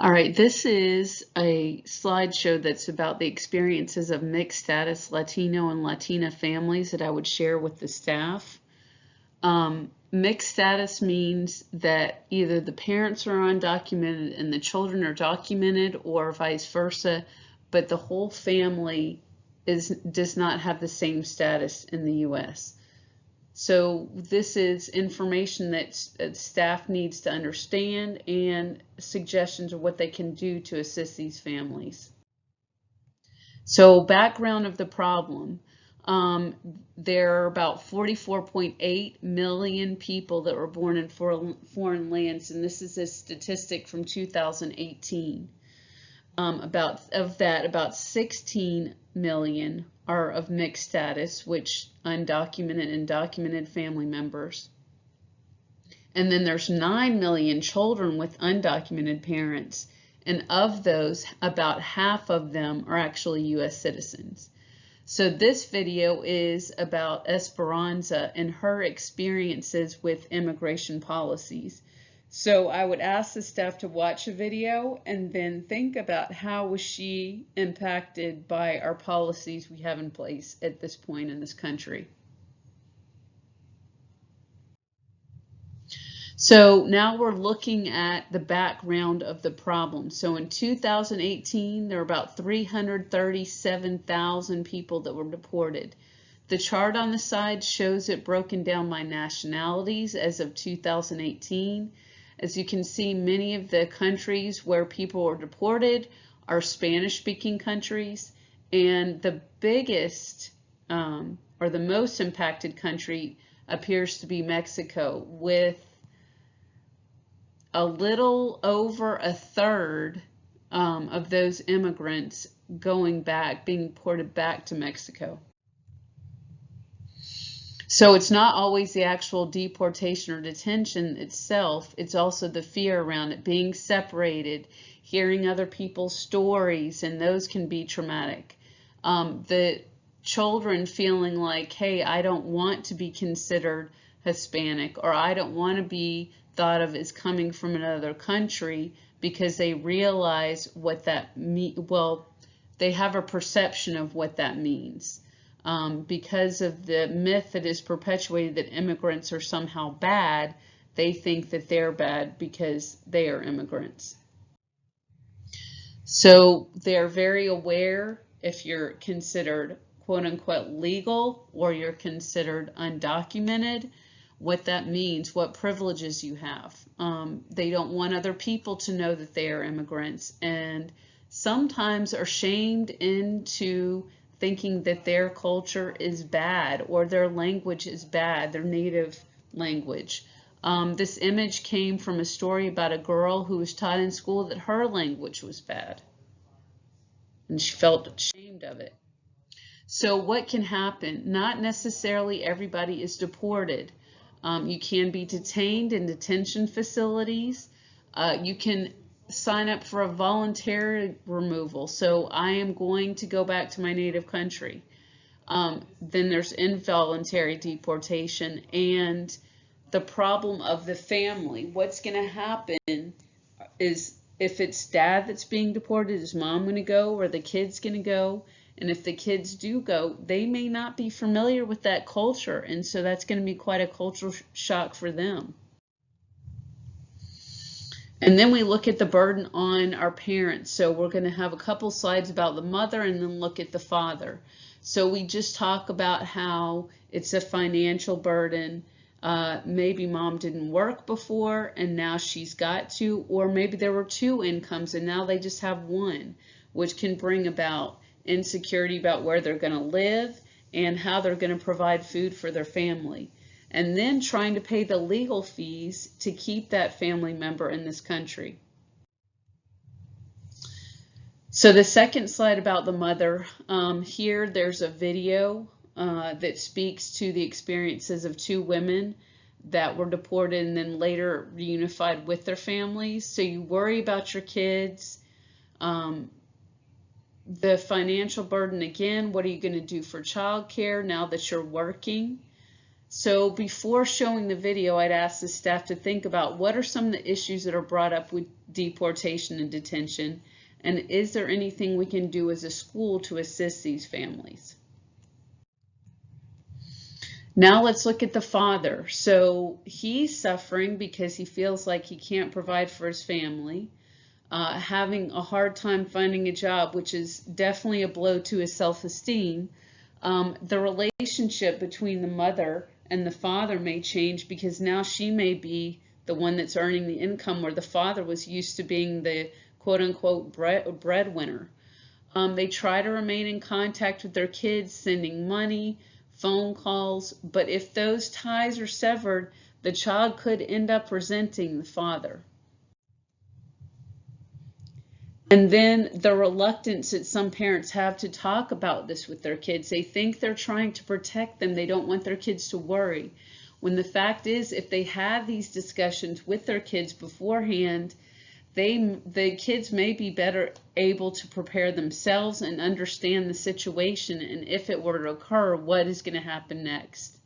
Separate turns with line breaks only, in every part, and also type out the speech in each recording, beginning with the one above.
All right, this is a slideshow that's about the experiences of mixed status Latino and Latina families that I would share with the staff. Mixed status means that either the parents are undocumented and the children are documented, or vice versa, but the whole family does not have the same status in the U.S. So this is information that staff needs to understand and suggestions of what they can do to assist these families. So background of the problem. There are about 44.8 million people that were born in foreign lands, and this is a statistic from 2018. About 16 million are of mixed status, which undocumented and documented family members. And then there's 9 million children with undocumented parents, and of those, about half of them are actually U.S. citizens. So this video is about Esperanza and her experiences with immigration policies. So I would ask the staff to watch a video and then think about how was she impacted by our policies we have in place at this point in this country. So now we're looking at the background of the problem. So in 2018, there were about 337,000 people that were deported. The chart on the side shows it broken down by nationalities as of 2018. As you can see, many of the countries where people were deported are Spanish-speaking countries, and the biggest or the most impacted country appears to be Mexico, with a little over a third of those immigrants being deported back to Mexico. So it's not always the actual deportation or detention itself, it's also the fear around it, being separated, hearing other people's stories, and those can be traumatic. The children feeling like, hey, I don't want to be considered Hispanic, or I don't want to be thought of as coming from another country, because they realize what that means. Well, they have a perception of what that means. Because of the myth that is perpetuated that immigrants are somehow bad, they think that they're bad because they are immigrants. So they're very aware if you're considered quote unquote legal or you're considered undocumented, what that means, what privileges you have. They don't want other people to know that they are immigrants, and sometimes are shamed into thinking that their culture is bad or their language is bad, their native language. This image came from a story about a girl who was taught in school that her language was bad, and she felt ashamed of it. So what can happen? Not necessarily everybody is deported. You can be detained in detention facilities. You can sign up for a voluntary removal. So I am going to go back to my native country. Then there's involuntary deportation and the problem of the family. What's going to happen is if it's dad that's being deported, is mom going to go or the kid's going to go? And if the kids do go, they may not be familiar with that culture. And so that's going to be quite a cultural shock for them. And then we look at the burden on our parents. So we're going to have a couple slides about the mother and then look at the father. So we just talk about how it's a financial burden. Maybe mom didn't work before and now she's got to, or maybe there were two incomes and now they just have one, which can bring about insecurity about where they're going to live and how they're going to provide food for their family. And then trying to pay the legal fees to keep that family member in this country. So the second slide about the mother, here there's a video that speaks to the experiences of two women that were deported and then later reunified with their families. So you worry about your kids. The financial burden again, what are you going to do for childcare now that you're working? So before showing the video, I'd ask the staff to think about what are some of the issues that are brought up with deportation and detention, and is there anything we can do as a school to assist these families? Now let's look at the father. So he's suffering because he feels like he can't provide for his family, having a hard time finding a job, which is definitely a blow to his self-esteem. The relationship between the mother and the father may change because now she may be the one that's earning the income, where the father was used to being the quote-unquote breadwinner. They try to remain in contact with their kids, sending money, phone calls, but if those ties are severed, the child could end up resenting the father. And then the reluctance that some parents have to talk about this with their kids. They think they're trying to protect them. They don't want their kids to worry. When the fact is, if they had these discussions with their kids beforehand, the kids may be better able to prepare themselves and understand the situation, and if it were to occur, what is going to happen next.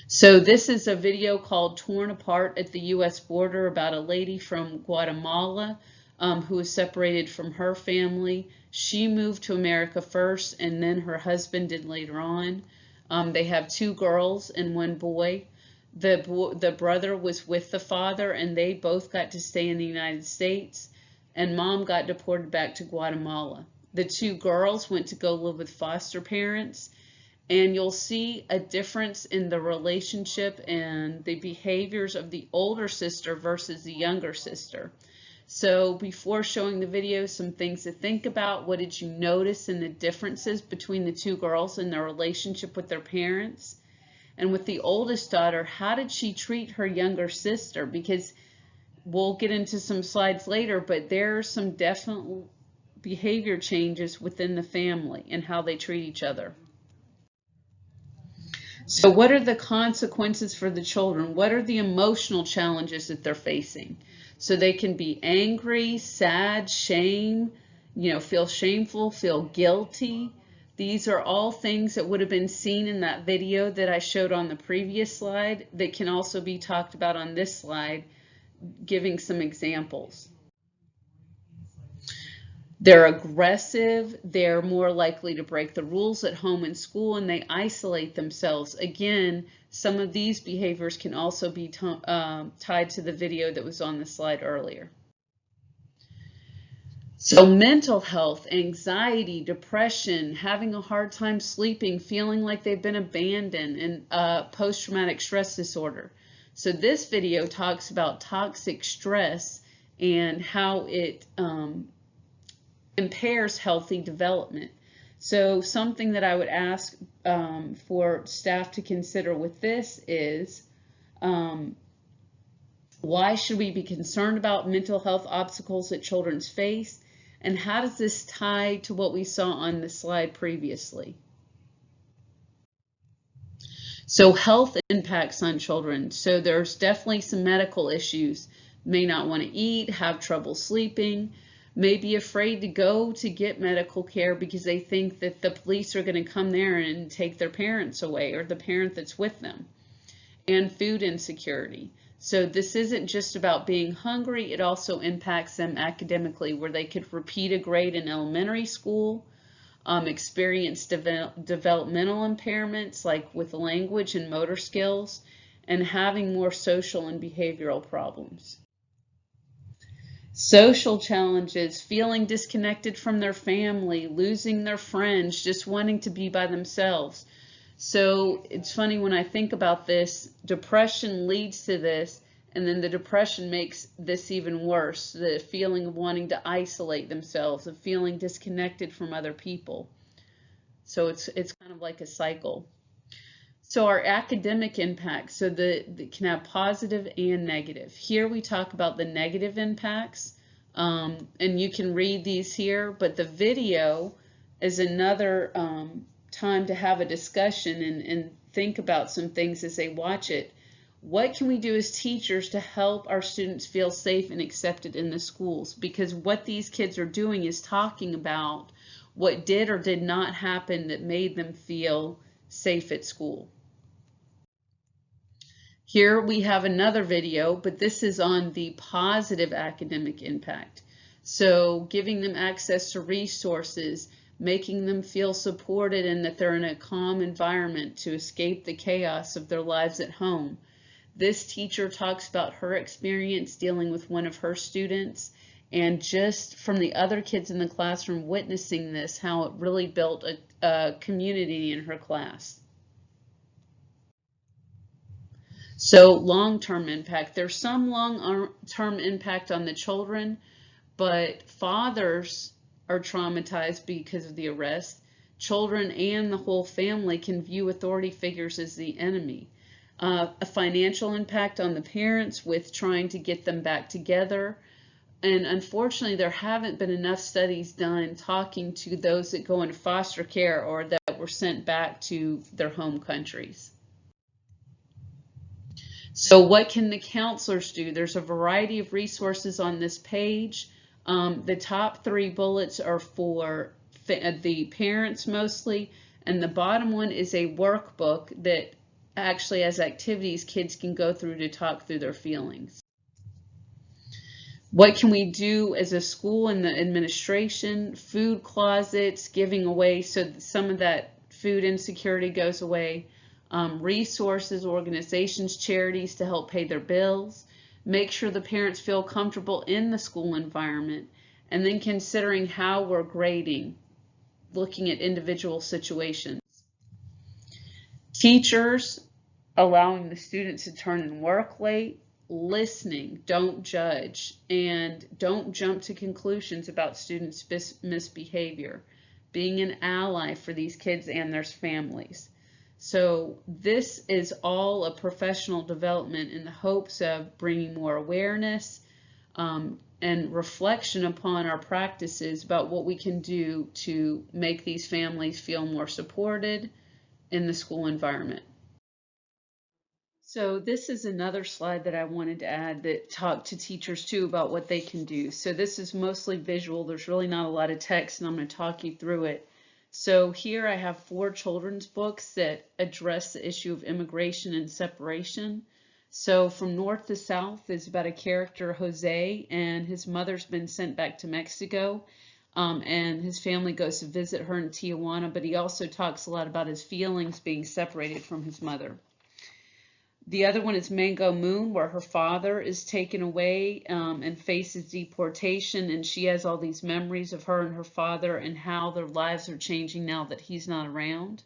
So this is a video called Torn Apart at the U.S. Border about a lady from Guatemala who was separated from her family. She moved to America first, and then her husband did later on. They have 2 girls and 1 boy. The brother was with the father, and they both got to stay in the United States, and mom got deported back to Guatemala. The 2 girls went to go live with foster parents, and you'll see a difference in the relationship and the behaviors of the older sister versus the younger sister. So before showing the video, some things to think about. What did you notice in the differences between the 2 girls and their relationship with their parents? And with the oldest daughter, how did she treat her younger sister? Because we'll get into some slides later, but there are some definite behavior changes within the family and how they treat each other. So what are the consequences for the children? What are the emotional challenges that they're facing? So they can be angry, sad, shame, feel shameful, feel guilty. These are all things that would have been seen in that video that I showed on the previous slide that can also be talked about on this slide, giving some examples. They're aggressive, they're more likely to break the rules at home and school, and they isolate themselves. Again, some of these behaviors can also be tied to the video that was on the slide earlier. So mental health, anxiety, depression, having a hard time sleeping, feeling like they've been abandoned, and post-traumatic stress disorder. So this video talks about toxic stress and how it impairs healthy development. So something that I would ask for staff to consider with this is, why should we be concerned about mental health obstacles that children face? And how does this tie to what we saw on the slide previously? So health impacts on children. So there's definitely some medical issues. May not want to eat, have trouble sleeping, may be afraid to go to get medical care because they think that the police are going to come there and take their parents away, or the parent that's with them. And food insecurity. So this isn't just about being hungry, it also impacts them academically, where they could repeat a grade in elementary school, experience developmental impairments like with language and motor skills, and having more social and behavioral problems. Social challenges, feeling disconnected from their family, losing their friends, just wanting to be by themselves. So it's funny when I think about this, depression leads to this, and then the depression makes this even worse, the feeling of wanting to isolate themselves, of feeling disconnected from other people. So it's kind of like a cycle. So our academic impacts, so they can have positive and negative. Here we talk about the negative impacts, and you can read these here, but the video is another time to have a discussion and think about some things as they watch it. What can we do as teachers to help our students feel safe and accepted in the schools? Because what these kids are doing is talking about what did or did not happen that made them feel safe at school. Here we have another video, but this is on the positive academic impact. So giving them access to resources, making them feel supported and that they're in a calm environment to escape the chaos of their lives at home. This teacher talks about her experience dealing with one of her students, and just from the other kids in the classroom witnessing this, how it really built a community in her class. So long-term impact. There's some long-term impact on the children, but fathers are traumatized because of the arrest. Children and the whole family can view authority figures as the enemy. A financial impact on the parents with trying to get them back together. And unfortunately, there haven't been enough studies done talking to those that go into foster care or that were sent back to their home countries. So what can the counselors do? There's a variety of resources on this page. The top 3 bullets are for the parents mostly, and the bottom one is a workbook that actually has activities kids can go through to talk through their feelings. What can we do as a school and the administration? Food closets, giving away so that some of that food insecurity goes away. Resources, organizations, charities to help pay their bills. Make sure the parents feel comfortable in the school environment, and then considering how we're grading, looking at individual situations. Teachers, allowing the students to turn in work late, listening, don't judge, and don't jump to conclusions about students' misbehavior, being an ally for these kids and their families. So this is all a professional development in the hopes of bringing more awareness and reflection upon our practices about what we can do to make these families feel more supported in the school environment. So this is another slide that I wanted to add that talked to teachers too about what they can do. So this is mostly visual. There's really not a lot of text, and I'm going to talk you through it. So here I have 4 children's books that address the issue of immigration and separation. So From North to South is about a character, Jose, and his mother's been sent back to Mexico, and his family goes to visit her in Tijuana, but he also talks a lot about his feelings being separated from his mother. The other one is Mango Moon, where her father is taken away and faces deportation, and she has all these memories of her and her father and how their lives are changing now that he's not around.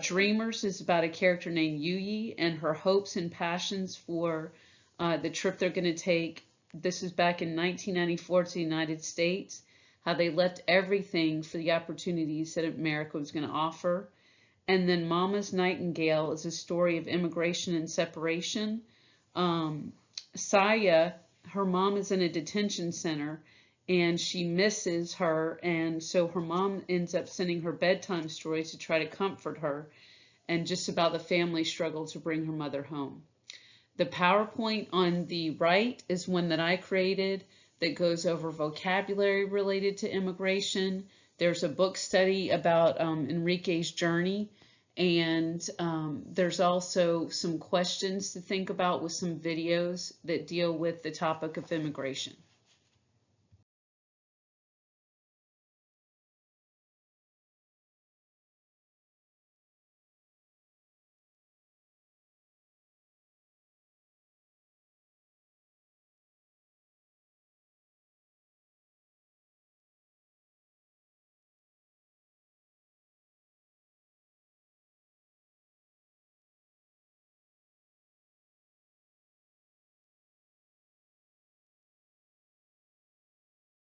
Dreamers is about a character named Yuyi and her hopes and passions for the trip they're going to take. This is back in 1994 to the United States, how they left everything for the opportunities that America was going to offer. And then Mama's Nightingale is a story of immigration and separation. Saya, her mom is in a detention center and she misses her, and so her mom ends up sending her bedtime stories to try to comfort her, and just about the family struggle to bring her mother home. The PowerPoint on the right is one that I created that goes over vocabulary related to immigration. There's a book study about Enrique's journey, and there's also some questions to think about with some videos that deal with the topic of immigration.